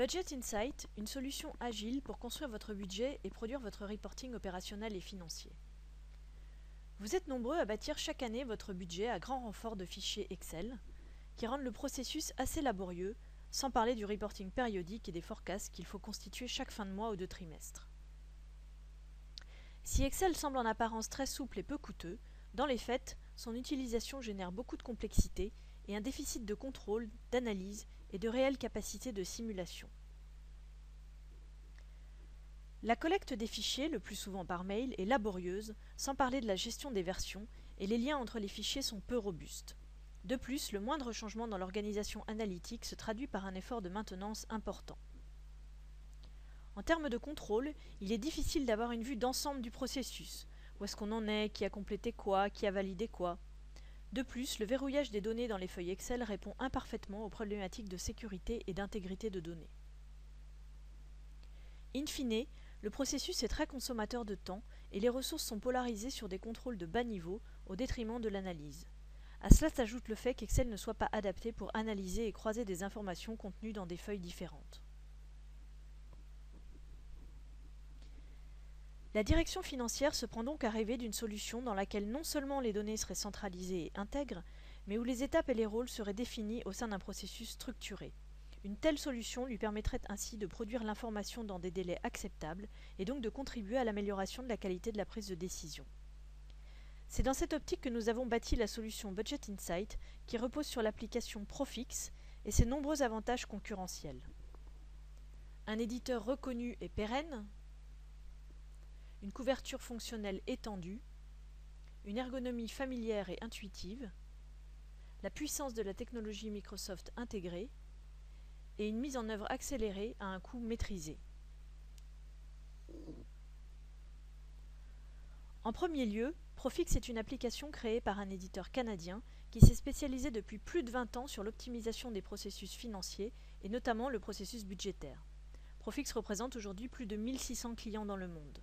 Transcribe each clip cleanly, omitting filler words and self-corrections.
Budget Insight, une solution agile pour construire votre budget et produire votre reporting opérationnel et financier. Vous êtes nombreux à bâtir chaque année votre budget à grand renfort de fichiers Excel, qui rendent le processus assez laborieux, sans parler du reporting périodique et des forecasts qu'il faut constituer chaque fin de mois ou de trimestre. Si Excel semble en apparence très souple et peu coûteux, dans les faits, son utilisation génère beaucoup de complexité et un déficit de contrôle, d'analyse et de réelle capacité de simulation. La collecte des fichiers, le plus souvent par mail, est laborieuse, sans parler de la gestion des versions, et les liens entre les fichiers sont peu robustes. De plus, le moindre changement dans l'organisation analytique se traduit par un effort de maintenance important. En termes de contrôle, il est difficile d'avoir une vue d'ensemble du processus. Où est-ce qu'on en est, qui a complété quoi, qui a validé quoi. De plus, le verrouillage des données dans les feuilles Excel répond imparfaitement aux problématiques de sécurité et d'intégrité de données. In fine, le processus est très consommateur de temps et les ressources sont polarisées sur des contrôles de bas niveau au détriment de l'analyse. À cela s'ajoute le fait qu'Excel ne soit pas adapté pour analyser et croiser des informations contenues dans des feuilles différentes. La direction financière se prend donc à rêver d'une solution dans laquelle non seulement les données seraient centralisées et intègres, mais où les étapes et les rôles seraient définis au sein d'un processus structuré. Une telle solution lui permettrait ainsi de produire l'information dans des délais acceptables et donc de contribuer à l'amélioration de la qualité de la prise de décision. C'est dans cette optique que nous avons bâti la solution Budget Insight qui repose sur l'application Profix et ses nombreux avantages concurrentiels. Un éditeur reconnu et pérenne, une couverture fonctionnelle étendue, une ergonomie familière et intuitive, la puissance de la technologie Microsoft intégrée et une mise en œuvre accélérée à un coût maîtrisé. En premier lieu, Profix est une application créée par un éditeur canadien qui s'est spécialisé depuis plus de 20 ans sur l'optimisation des processus financiers et notamment le processus budgétaire. Profix représente aujourd'hui plus de 1600 clients dans le monde.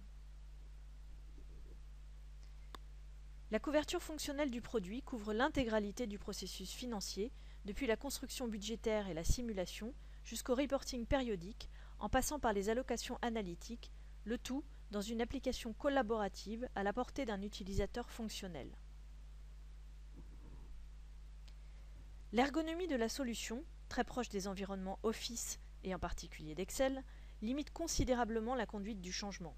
La couverture fonctionnelle du produit couvre l'intégralité du processus financier, depuis la construction budgétaire et la simulation, jusqu'au reporting périodique, en passant par les allocations analytiques, le tout dans une application collaborative à la portée d'un utilisateur fonctionnel. L'ergonomie de la solution, très proche des environnements Office et en particulier d'Excel, limite considérablement la conduite du changement.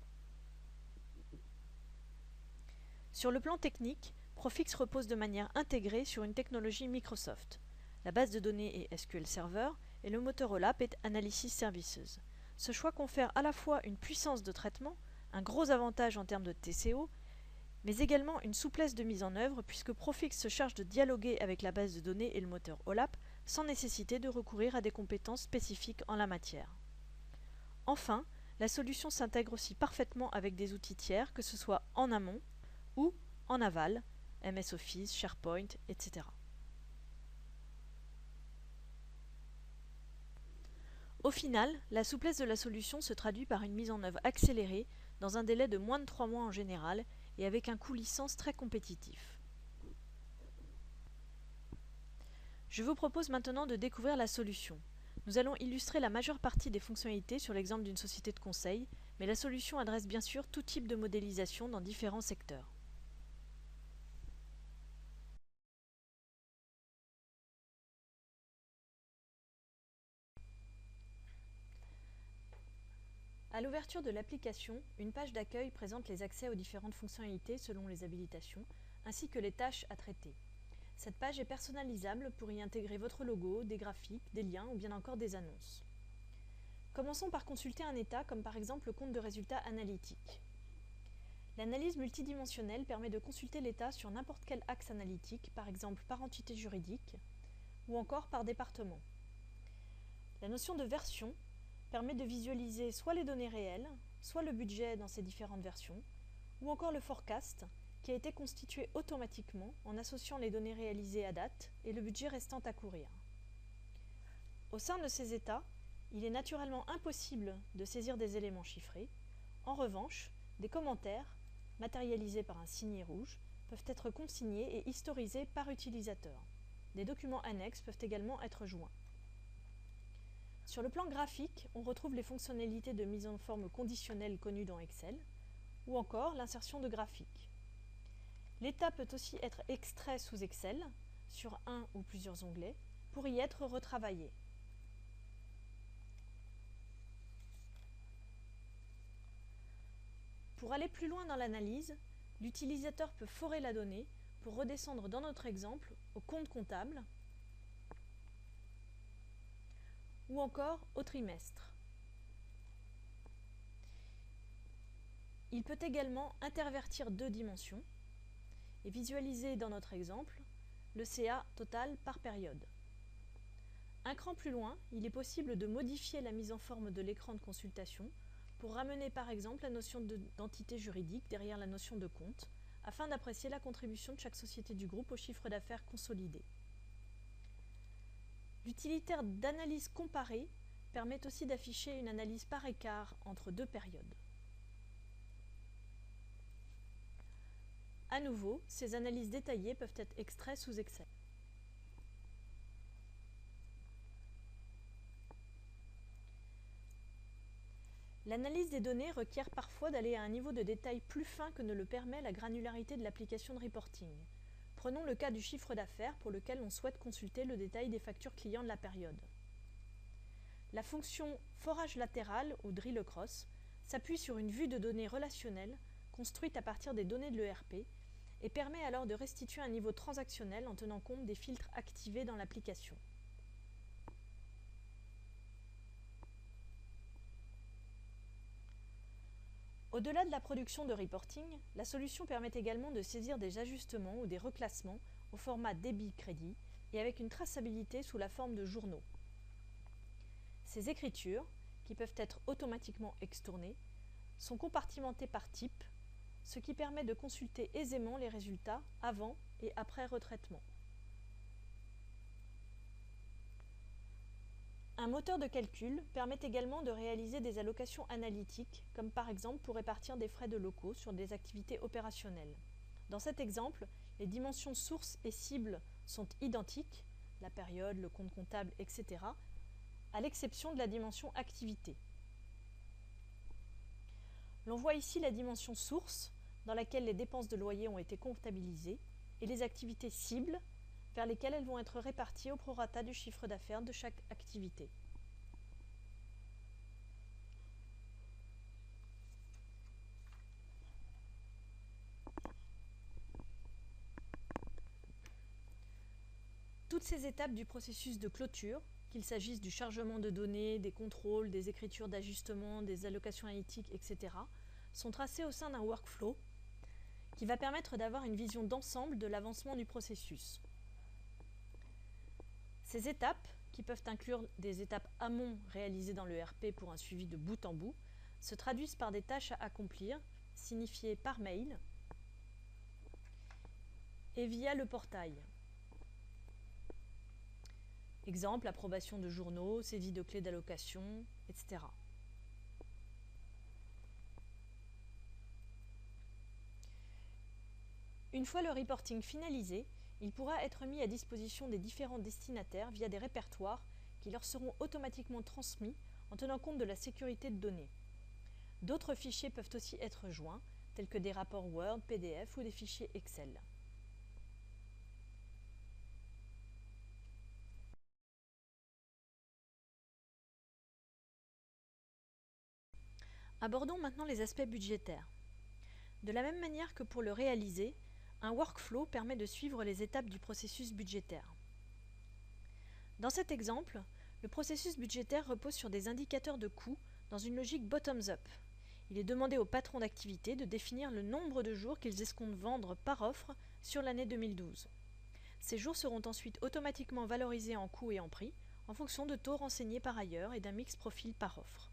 Sur le plan technique, Profix repose de manière intégrée sur une technologie Microsoft. La base de données est SQL Server et le moteur OLAP est Analysis Services. Ce choix confère à la fois une puissance de traitement, un gros avantage en termes de TCO, mais également une souplesse de mise en œuvre puisque Profix se charge de dialoguer avec la base de données et le moteur OLAP sans nécessité de recourir à des compétences spécifiques en la matière. Enfin, la solution s'intègre aussi parfaitement avec des outils tiers, que ce soit en amont ou en aval, MS Office, SharePoint, etc. Au final, la souplesse de la solution se traduit par une mise en œuvre accélérée dans un délai de moins de 3 mois en général et avec un coût licence très compétitif. Je vous propose maintenant de découvrir la solution. Nous allons illustrer la majeure partie des fonctionnalités sur l'exemple d'une société de conseil, mais la solution adresse bien sûr tout type de modélisation dans différents secteurs. À l'ouverture de l'application, une page d'accueil présente les accès aux différentes fonctionnalités selon les habilitations, ainsi que les tâches à traiter. Cette page est personnalisable pour y intégrer votre logo, des graphiques, des liens ou bien encore des annonces. Commençons par consulter un état comme par exemple le compte de résultats analytiques. L'analyse multidimensionnelle permet de consulter l'état sur n'importe quel axe analytique, par exemple par entité juridique ou encore par département. La notion de version permet de visualiser soit les données réelles, soit le budget dans ses différentes versions, ou encore le forecast, qui a été constitué automatiquement en associant les données réalisées à date et le budget restant à courir. Au sein de ces états, il est naturellement impossible de saisir des éléments chiffrés. En revanche, des commentaires, matérialisés par un signet rouge, peuvent être consignés et historisés par utilisateur. Des documents annexes peuvent également être joints. Sur le plan graphique, on retrouve les fonctionnalités de mise en forme conditionnelle connues dans Excel, ou encore l'insertion de graphiques. L'état peut aussi être extrait sous Excel, sur un ou plusieurs onglets, pour y être retravaillé. Pour aller plus loin dans l'analyse, l'utilisateur peut forer la donnée pour redescendre dans notre exemple au compte comptable ou encore au trimestre. Il peut également intervertir deux dimensions et visualiser dans notre exemple le CA total par période. Un cran plus loin, il est possible de modifier la mise en forme de l'écran de consultation pour ramener par exemple la notion d'entité juridique derrière la notion de compte, afin d'apprécier la contribution de chaque société du groupe au chiffre d'affaires consolidé. L'utilitaire d'analyse comparée permet aussi d'afficher une analyse par écart entre deux périodes. À nouveau, ces analyses détaillées peuvent être extraites sous Excel. L'analyse des données requiert parfois d'aller à un niveau de détail plus fin que ne le permet la granularité de l'application de reporting. Prenons le cas du chiffre d'affaires pour lequel on souhaite consulter le détail des factures clients de la période. La fonction forage latéral ou drill across s'appuie sur une vue de données relationnelles construite à partir des données de l'ERP et permet alors de restituer un niveau transactionnel en tenant compte des filtres activés dans l'application. Au-delà de la production de reporting, la solution permet également de saisir des ajustements ou des reclassements au format débit-crédit et avec une traçabilité sous la forme de journaux. Ces écritures, qui peuvent être automatiquement extournées, sont compartimentées par type, ce qui permet de consulter aisément les résultats avant et après retraitement. Un moteur de calcul permet également de réaliser des allocations analytiques, comme par exemple pour répartir des frais de locaux sur des activités opérationnelles. Dans cet exemple, les dimensions source et cible sont identiques, la période, le compte comptable, etc., à l'exception de la dimension activité. L'on voit ici la dimension source, dans laquelle les dépenses de loyer ont été comptabilisées, et les activités cibles, vers lesquelles elles vont être réparties au prorata du chiffre d'affaires de chaque activité. Toutes ces étapes du processus de clôture, qu'il s'agisse du chargement de données, des contrôles, des écritures d'ajustement, des allocations analytiques, etc., sont tracées au sein d'un workflow qui va permettre d'avoir une vision d'ensemble de l'avancement du processus. Ces étapes, qui peuvent inclure des étapes amont réalisées dans l'ERP pour un suivi de bout en bout, se traduisent par des tâches à accomplir, signifiées par mail et via le portail. Exemple, approbation de journaux, saisie de clés d'allocation, etc. Une fois le reporting finalisé, il pourra être mis à disposition des différents destinataires via des répertoires qui leur seront automatiquement transmis en tenant compte de la sécurité de données. D'autres fichiers peuvent aussi être joints, tels que des rapports Word, PDF ou des fichiers Excel. Abordons maintenant les aspects budgétaires. De la même manière que pour le réaliser, un workflow permet de suivre les étapes du processus budgétaire. Dans cet exemple, le processus budgétaire repose sur des indicateurs de coûts dans une logique bottoms-up. Il est demandé aux patrons d'activité de définir le nombre de jours qu'ils escomptent vendre par offre sur l'année 2012. Ces jours seront ensuite automatiquement valorisés en coûts et en prix, en fonction de taux renseignés par ailleurs et d'un mix profil par offre.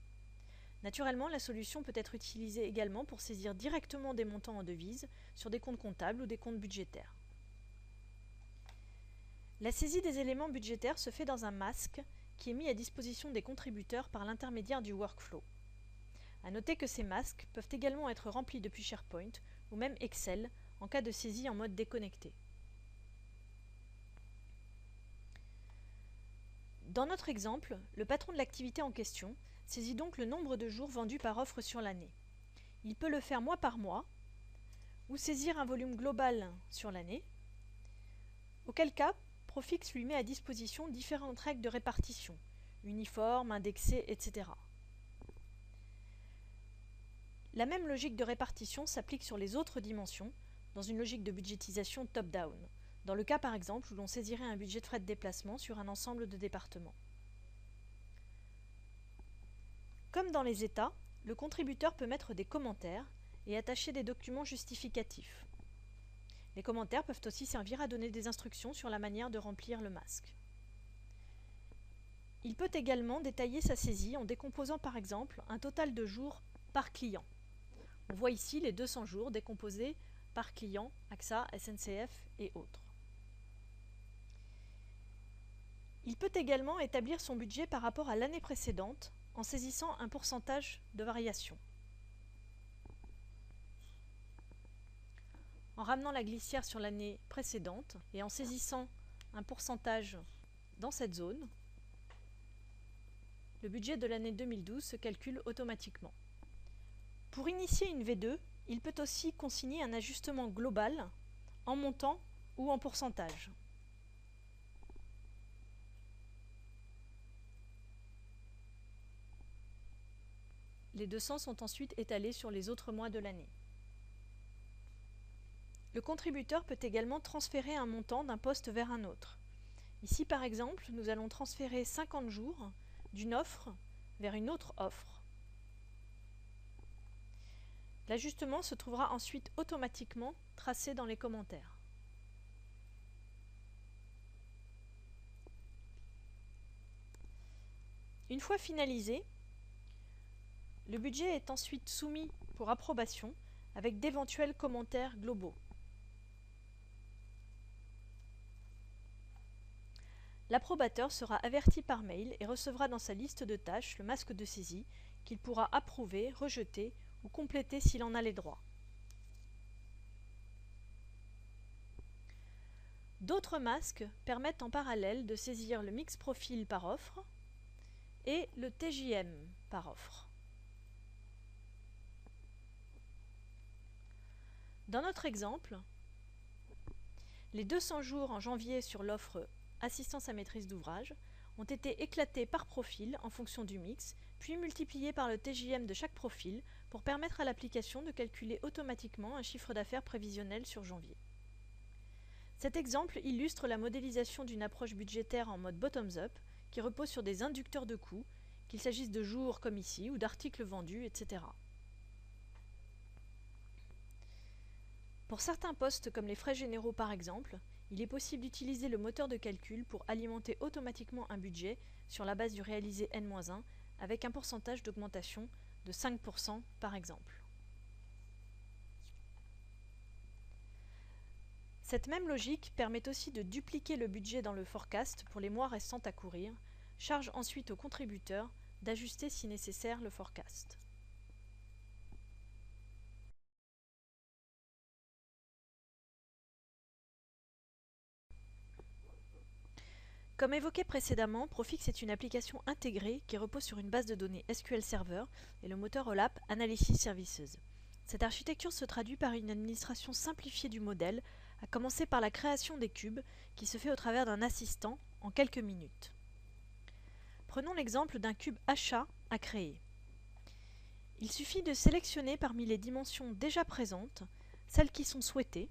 Naturellement, la solution peut être utilisée également pour saisir directement des montants en devises sur des comptes comptables ou des comptes budgétaires. La saisie des éléments budgétaires se fait dans un masque qui est mis à disposition des contributeurs par l'intermédiaire du workflow. À noter que ces masques peuvent également être remplis depuis SharePoint ou même Excel en cas de saisie en mode déconnecté. Dans notre exemple, le patron de l'activité en question saisit donc le nombre de jours vendus par offre sur l'année. Il peut le faire mois par mois, ou saisir un volume global sur l'année, auquel cas Profix lui met à disposition différentes règles de répartition, uniformes, indexées, etc. La même logique de répartition s'applique sur les autres dimensions, dans une logique de budgétisation top-down, dans le cas par exemple où l'on saisirait un budget de frais de déplacement sur un ensemble de départements. Comme dans les États, le contributeur peut mettre des commentaires et attacher des documents justificatifs. Les commentaires peuvent aussi servir à donner des instructions sur la manière de remplir le masque. Il peut également détailler sa saisie en décomposant par exemple un total de jours par client. On voit ici les 200 jours décomposés par client, AXA, SNCF et autres. Il peut également établir son budget par rapport à l'année précédente en saisissant un pourcentage de variation. En ramenant la glissière sur l'année précédente et en saisissant un pourcentage dans cette zone, le budget de l'année 2012 se calcule automatiquement. Pour initier une V2, il peut aussi consigner un ajustement global en montant ou en pourcentage. Les 200 sont ensuite étalés sur les autres mois de l'année. Le contributeur peut également transférer un montant d'un poste vers un autre. Ici par exemple, nous allons transférer 50 jours d'une offre vers une autre offre. L'ajustement se trouvera ensuite automatiquement tracé dans les commentaires. Une fois finalisé, le budget est ensuite soumis pour approbation avec d'éventuels commentaires globaux. L'approbateur sera averti par mail et recevra dans sa liste de tâches le masque de saisie qu'il pourra approuver, rejeter ou compléter s'il en a les droits. D'autres masques permettent en parallèle de saisir le mix profil par offre et le TJM par offre. Dans notre exemple, les 200 jours en janvier sur l'offre assistance à maîtrise d'ouvrage ont été éclatés par profil en fonction du mix, puis multipliés par le TJM de chaque profil pour permettre à l'application de calculer automatiquement un chiffre d'affaires prévisionnel sur janvier. Cet exemple illustre la modélisation d'une approche budgétaire en mode bottoms-up qui repose sur des inducteurs de coûts, qu'il s'agisse de jours comme ici ou d'articles vendus, etc. Pour certains postes comme les frais généraux par exemple, il est possible d'utiliser le moteur de calcul pour alimenter automatiquement un budget sur la base du réalisé N-1 avec un pourcentage d'augmentation de 5% par exemple. Cette même logique permet aussi de dupliquer le budget dans le forecast pour les mois restants à courir, charge ensuite au contributeur d'ajuster si nécessaire le forecast. Comme évoqué précédemment, Profix est une application intégrée qui repose sur une base de données SQL Server et le moteur OLAP Analysis Services. Cette architecture se traduit par une administration simplifiée du modèle, à commencer par la création des cubes qui se fait au travers d'un assistant en quelques minutes. Prenons l'exemple d'un cube achat à créer. Il suffit de sélectionner parmi les dimensions déjà présentes celles qui sont souhaitées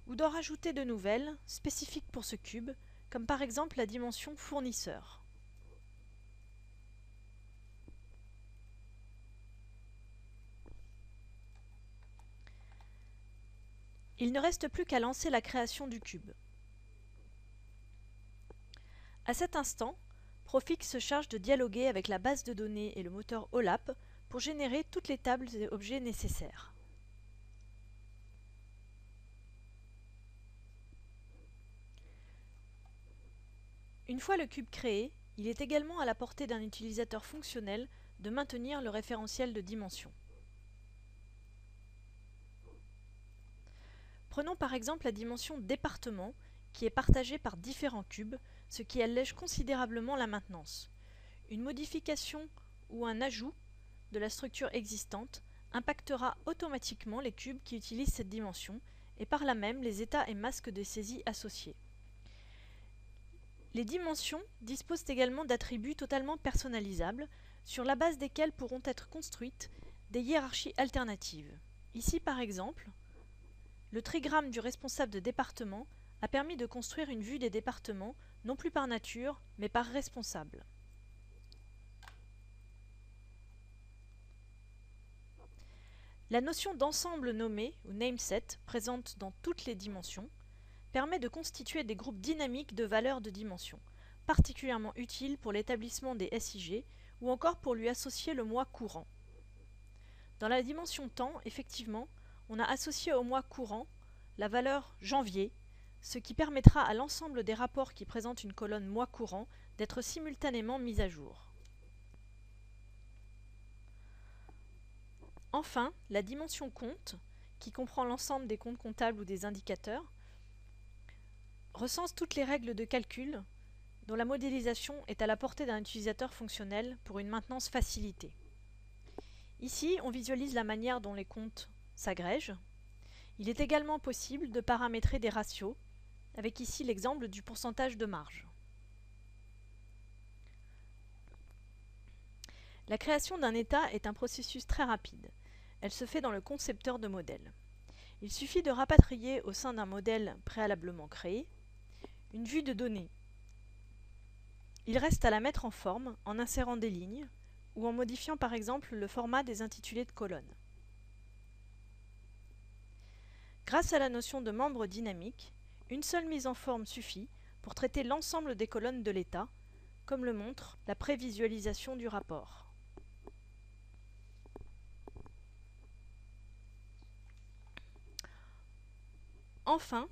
ou d'en rajouter de nouvelles, spécifiques pour ce cube, comme par exemple la dimension fournisseur. Il ne reste plus qu'à lancer la création du cube. À cet instant, Profix se charge de dialoguer avec la base de données et le moteur OLAP pour générer toutes les tables et objets nécessaires. Une fois le cube créé, il est également à la portée d'un utilisateur fonctionnel de maintenir le référentiel de dimension. Prenons par exemple la dimension département qui est partagée par différents cubes ce qui allège considérablement la maintenance. Une modification ou un ajout de la structure existante impactera automatiquement les cubes qui utilisent cette dimension et par là même les états et masques de saisie associés. Les dimensions disposent également d'attributs totalement personnalisables sur la base desquels pourront être construites des hiérarchies alternatives. Ici par exemple, le trigramme du responsable de département a permis de construire une vue des départements non plus par nature mais par responsable. La notion d'ensemble nommé ou nameset, présente dans toutes les dimensions, permet de constituer des groupes dynamiques de valeurs de dimension, particulièrement utiles pour l'établissement des SIG ou encore pour lui associer le mois courant. Dans la dimension temps, effectivement, on a associé au mois courant la valeur janvier, ce qui permettra à l'ensemble des rapports qui présentent une colonne mois courant d'être simultanément mis à jour. Enfin, la dimension compte, qui comprend l'ensemble des comptes comptables ou des indicateurs, recense toutes les règles de calcul dont la modélisation est à la portée d'un utilisateur fonctionnel pour une maintenance facilitée. Ici, on visualise la manière dont les comptes s'agrègent. Il est également possible de paramétrer des ratios, avec ici l'exemple du pourcentage de marge. La création d'un état est un processus très rapide. Elle se fait dans le concepteur de modèle. Il suffit de rapatrier au sein d'un modèle préalablement créé une vue de données. Il reste à la mettre en forme en insérant des lignes ou en modifiant par exemple le format des intitulés de colonnes. Grâce à la notion de membre dynamique, une seule mise en forme suffit pour traiter l'ensemble des colonnes de l'état, comme le montre la prévisualisation du rapport. Enfin,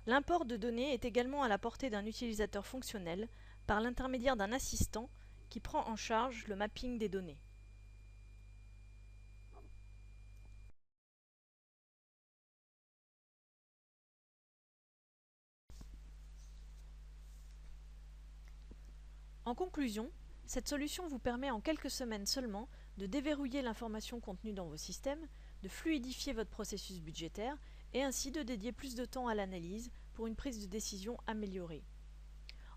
l'import de données est également à la portée d'un utilisateur fonctionnel par l'intermédiaire d'un assistant qui prend en charge le mapping des données. En conclusion, cette solution vous permet en quelques semaines seulement de déverrouiller l'information contenue dans vos systèmes, de fluidifier votre processus budgétaire et ainsi de dédier plus de temps à l'analyse pour une prise de décision améliorée.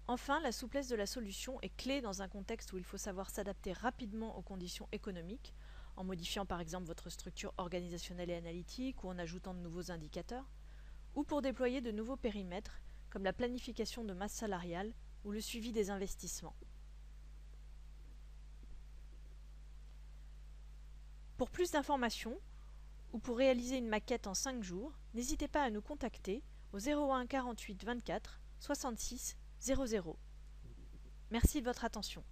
Enfin, la souplesse de la solution est clé dans un contexte où il faut savoir s'adapter rapidement aux conditions économiques, en modifiant par exemple votre structure organisationnelle et analytique ou en ajoutant de nouveaux indicateurs, ou pour déployer de nouveaux périmètres comme la planification de masse salariale ou le suivi des investissements. Pour plus d'informations ou pour réaliser une maquette en 5 jours, n'hésitez pas à nous contacter au 01 48 24 66 00. Merci de votre attention.